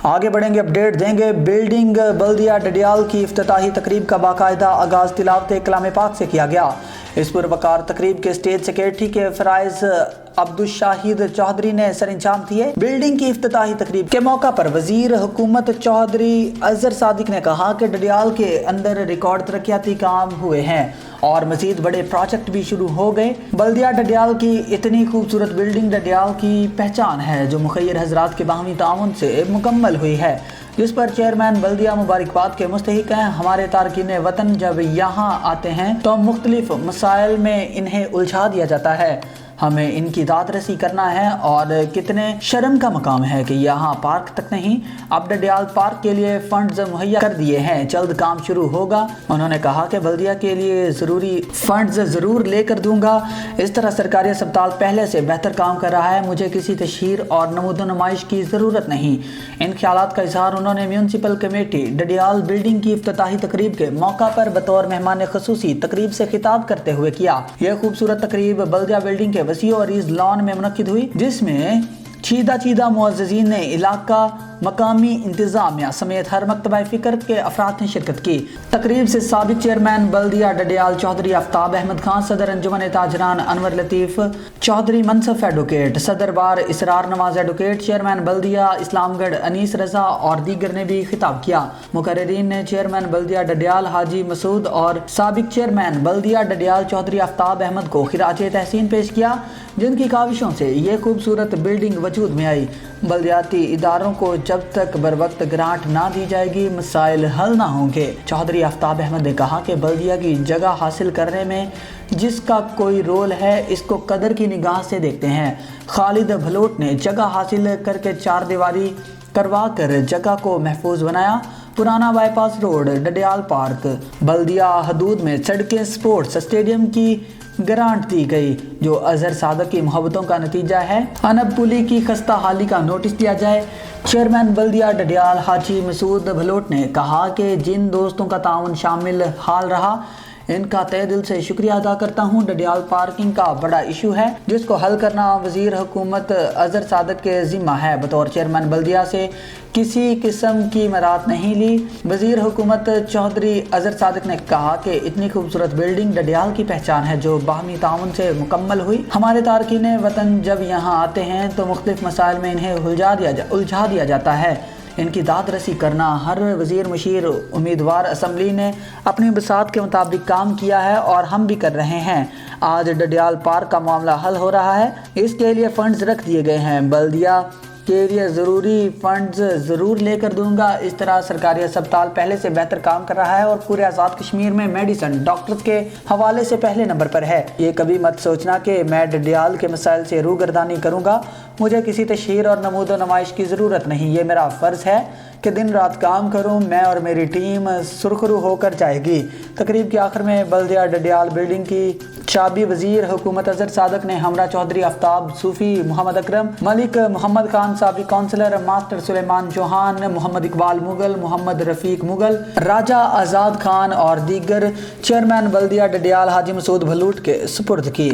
आगे बढ़ेंगे, अपडेट देंगे। बिल्डिंग बल्दिया डडियाल की इफ्तिताही तकरीब का बाकायदा आगाज़ तिलावत कलाम पाक से किया गया। इस पुरवकार तकरीब के स्टेज सेक्रेटरी के फराइज अब्दुल शाहिद चौधरी ने सर अंजाम दिए। बिल्डिंग की इफ्तिताही तकरीब के मौका पर वजीर हुकूमत चौधरी अजहर सादिक ने कहा कि डडियाल के अंदर रिकॉर्ड तरक्याती काम हुए हैं और मजीद बड़े प्रोजेक्ट भी शुरू हो गए। बल्दिया डडियाल की इतनी खूबसूरत बिल्डिंग डडियाल की पहचान है जो मुखय्यर हजरात के बाहमी ताउन से मुकम्मल हुई है, जिस पर चेयरमैन बल्दिया मुबारकबाद के मुस्तहिक हैं। हमारे तारकीन वतन जब यहाँ आते हैं तो मुख्तलिफ मसाइल में इन्हें उलझा दिया जाता है, हमें इनकी दादरसी करना है और कितने शर्म का मकाम है कि यहाँ पार्क तक नहीं, अब डडियाल पार्क के लिए फंड्स मुहैया कर दिए हैं, जल्द काम शुरू होगा। उन्होंने कहा कि बल्दिया के लिए ज़रूरी फंड्स ज़रूर लेकर दूंगा। इस तरह सरकारी अस्पताल पहले से बेहतर काम कर रहा है, मुझे किसी तशहीर और नमूद नुमाइश की ज़रूरत नहीं। इन ख्यालात का इजहार उन्होंने म्यूनसिपल कमेटी डडियाल बिल्डिंग की इफ्तिताही तकरीब के मौका पर बतौर मेहमान खसूसी तकरीब से खिताब करते हुए किया। यह खूबसूरत तकरीब बल्दिया बिल्डिंग के वसी और इस लॉन में मुनक्किद हुई, जिसमें चीदा मुअज़्ज़िज़ीन ने इलाका, मकामी इंतजामिया समेत हर मकतबा फ़िक्र के अफराद ने शिरकत की। तकरीब से साबिक चेयरमैन बल्दिया डडियाल चौधरी आफ्ताब अहमद खान, सदर अंजुमन ताजरान अनवर लतीफ़ चौधरी मनसफ एडवोकेट, सदर बार इसरार नवाज एडवोकेट, चेयरमैन बल्दिया इस्लामगढ़ अनीस रजा और दीगर ने भी खिताब किया। मुकर्रिरीन ने चेयरमैन बल्दिया डडियाल हाजी मसूद और साबिक चेयरमैन बल्दिया डडियाल चौधरी आफ्ताब अहमद को खिराजे तहसीन पेश किया, जिनकी काविशों से ये खूबसूरत बिल्डिंग वजूद में आई। बल्दियाती इदारों को जब तक बर वक्त ग्रांट ना दी जाएगी मसाइल हल ना होंगे। चौधरी आफ्ताब अहमद ने कहा कि बल्दिया की जगह हासिल करने में जिसका कोई रोल है इसको कदर की निगाह से देखते हैं। खालिद भलोट ने जगह हासिल करके चार दीवारी करवा कर जगह को महफूज बनाया। पुराना बाईपास रोड, डडियाल पार्क, बल्दिया हदूद में सड़कें, स्पोर्ट्स स्टेडियम की ग्रांट दी गई, जो अजहर सादक की मोहब्बतों का नतीजा है। अनब पुली की खस्ता हाली का नोटिस दिया जाए। चेयरमैन बल्दिया डडियाल हाजी मसूद भलोट ने कहा कि जिन दोस्तों का ताउन शामिल हाल रहा, इनका तहे दिल से शुक्रिया अदा करता हूँ। डडियाल पार्किंग का बड़ा इशू है, जिसको हल करना वजीर हुकूमत अजहर सादक के जिम्मा है। बतौर चेयरमैन बल्दिया से किसी किस्म की मराद नहीं ली। वजीर हुकूमत चौधरी अजहर सादक ने कहा कि इतनी खूबसूरत बिल्डिंग डडियाल की पहचान है जो बाहमी ताउन से मुकम्मल हुई। हमारे तारकीन वतन जब यहाँ आते हैं तो मुख्तलिफ मसाइल में इन्हें उलझा दिया जाता है, इनकी दादरसी करना। हर वजीर मुशीर उम्मीदवार असम्बली ने अपनी बसात के मुताबिक काम किया है और हम भी कर रहे हैं। आज डडियाल पार्क का मामला हल हो रहा है, इसके लिए फंड्स रख दिए गए हैं। बल्दिया के लिए ज़रूरी फंड्स ज़रूर लेकर दूंगा। इस तरह सरकारी अस्पताल पहले से बेहतर काम कर रहा है और पूरे आज़ाद कश्मीर में मेडिसिन डॉक्टर्स के हवाले से पहले नंबर पर है। ये कभी मत सोचना कि मैं डडियाल के मसाइल से रूगर्दानी करूंगा, मुझे किसी तशहीर और नमूद नुमाइश की ज़रूरत नहीं। ये मेरा फ़र्ज़ है कि दिन रात काम करूं, मैं और मेरी टीम सुरखरू होकर जाएगी। तकरीब के आखिर में बल्दिया डडियाल बिल्डिंग की चाबी वजीर हुकूमत अजहर सादक ने हमरा चौधरी आफ्ताब, सूफी मोहम्मद अकरम, मलिक मोहम्मद खान, साबिक काउंसलर मास्टर सुलेमान चौहान, मोहम्मद इकबाल मुगल, मोहम्मद रफीक मुगल, राजा आज़ाद खान और दीगर चेयरमैन बल्दिया डडियाल हाजी मसूद भलूट के सुपुर्द की।